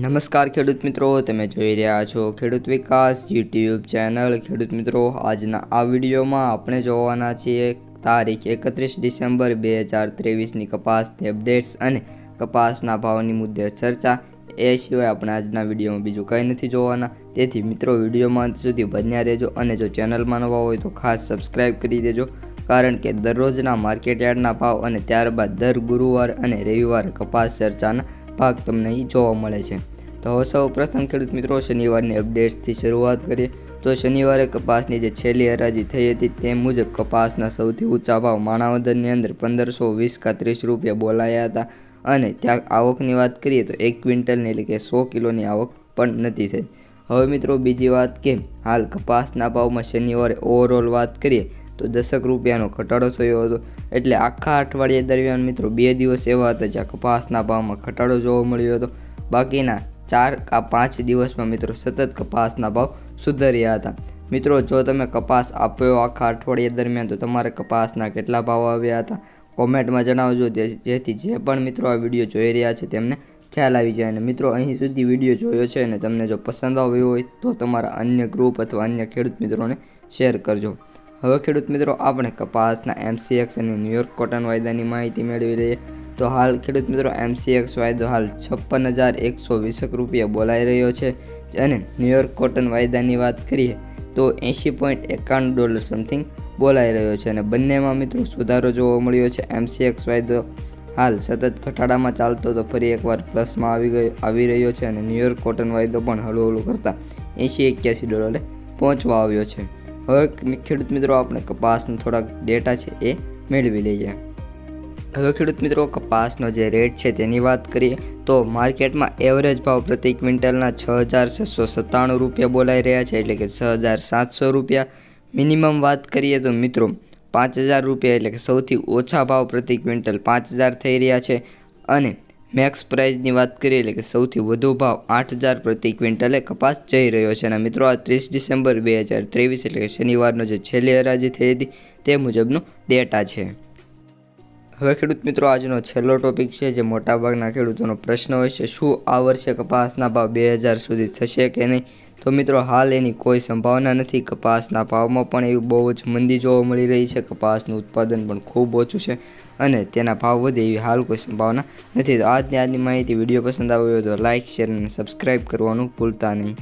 નમસ્કાર ખેડૂત મિત્રો, તમે જોઈ રહ્યા છો ખેડૂત વિકાસ યુટ્યુબ ચેનલ। ખેડૂત મિત્રો, આજના આ વિડીયોમાં આપણે જોવાના છીએ તારીખ 31 ડિસેમ્બર 2023ની કપાસની અપડેટ્સ અને કપાસના ભાવની મુદ્દે ચર્ચા। એ સિવાય આપણે આજના વિડીયોમાં બીજું કંઈ નથી જોવાના, તેથી મિત્રો વિડીયોમાં અંત સુધી બન્યા રહેજો અને જો ચેનલમાં નવા હોય તો ખાસ સબસ્ક્રાઈબ કરી દેજો, કારણ કે દરરોજના માર્કેટ યાર્ડના ભાવ અને ત્યારબાદ દર ગુરુવાર અને રવિવારે કપાસ ચર્ચાના ભાગ તમને અહીં જોવા મળે છે। તો સૌ પ્રથમ ખેડૂત મિત્રો, શનિવારની અપડેટ્સથી શરૂઆત કરીએ તો શનિવારે કપાસની જે છેલ્લી હરાજી થઈ હતી તે મુજબ કપાસના સૌથી ઊંચા ભાવ માણાવદરની અંદર 1520 કા 30 રૂપિયા બોલાયા હતા અને ત્યાં આવકની વાત કરીએ તો 1 ક્વિન્ટલની એટલે કે 100 કિલોની આવક પણ નથી થઈ। હવે મિત્રો બીજી વાત કે હાલ કપાસના ભાવમાં શનિવારે ઓવરઓલ વાત કરીએ તો 10 રૂપિયાનો ઘટાડો થયો હતો, એટલે આખા અઠવાડિયા દરમિયાન મિત્રો 2 દિવસ એવા હતા જ્યાં કપાસના ભાવમાં ઘટાડો જોવા મળ્યો હતો। બાકીના 4 કા 5 દિવસમાં મિત્રો સતત કપાસના ભાવ સુધર્યા હતા। મિત્રો, જો તમે કપાસ આપ્યો આખા અઠવાડિયા દરમિયાન તો તમારે કપાસના કેટલા ભાવ આવ્યા હતા કોમેન્ટમાં જણાવજો, જેથી જે પણ મિત્રો આ વિડીયો જોઈ રહ્યા છે તેમને ખ્યાલ આવી જાય। અને મિત્રો, અહીં સુધી વિડીયો જોયો છે અને તમને જો પસંદ આવ્યો હોય તો તમારા અન્ય ગ્રુપ અથવા અન્ય ખેડૂત મિત્રોને શેર કરજો। હવે ખેડૂત મિત્રો, આપણે કપાસના MCX અને ન્યુયોર્ક કોટન વાયદાની માહિતી મેળવી લઈએ તો હાલ ખેડૂત મિત્રો MCX વાયદો હાલ 56,120 રૂપિયા બોલાઈ રહ્યો છે અને ન્યુયોર્ક કોટન વાયદાની વાત કરીએ તો $80.51 સમથિંગ બોલાઈ રહ્યો છે અને બંનેમાં મિત્રો સુધારો જોવા મળ્યો છે। MCX વાયદો હાલ સતત ઘટાડામાં ચાલતો તો ફરી એકવાર પ્લસમાં આવી રહ્યો છે અને ન્યુયોર્ક કોટન વાયદો પણ હળવું કરતાં $80-81 પહોંચવા આવ્યો છે। હવે ખેડૂત મિત્રો, આપણે કપાસના થોડાક ડેટા છે એ મેળવી લઈએ। હવે ખેડૂત મિત્રો, કપાસનો જે રેટ છે તેની વાત કરીએ તો માર્કેટમાં એવરેજ ભાવ પ્રતિ ક્વિન્ટલના 6,697 રૂપિયા બોલાઈ રહ્યા છે, એટલે કે 6,700 રૂપિયા। મિનિમમ વાત કરીએ તો મિત્રો 5,000 રૂપિયા એટલે કે સૌથી ઓછા ભાવ પ્રતિ ક્વિન્ટલ 5,000 થઈ રહ્યા છે અને મેક્સ પ્રાઇસની વાત કરીએ એટલે કે સૌથી વધુ ભાવ 8,000 પ્રતિ ક્વિન્ટલે કપાસ જઈ રહ્યો છે। અને મિત્રો, આ 30 ડિસેમ્બર 2023 એટલે કે શનિવારનો જે છેલ્લી હરાજી થઈ હતી તે મુજબનો ડેટા છે। હવે ખેડૂત મિત્રો, આજનો છેલ્લો ટોપિક છે જે મોટાભાગના ખેડૂતોનો પ્રશ્ન હોય છે, શું આ વર્ષે કપાસના ભાવ 2,000 સુધી થશે કે નહીં? તો મિત્રો, હાલ એની કોઈ સંભાવના નથી। કપાસના ભાવમાં પણ એવી બહુ જ મંદી જોવા મળી રહી છે, કપાસનું ઉત્પાદન પણ ખૂબ ઓછું છે અને તેના ભાવ વધે એવી હાલ કોઈ સંભાવના નથી। તો આજની માહિતી વિડીયો પસંદ આવ્યો હોય તો લાઇક, શેર અને સબસ્ક્રાઈબ કરવાનું ભૂલતા નહીં।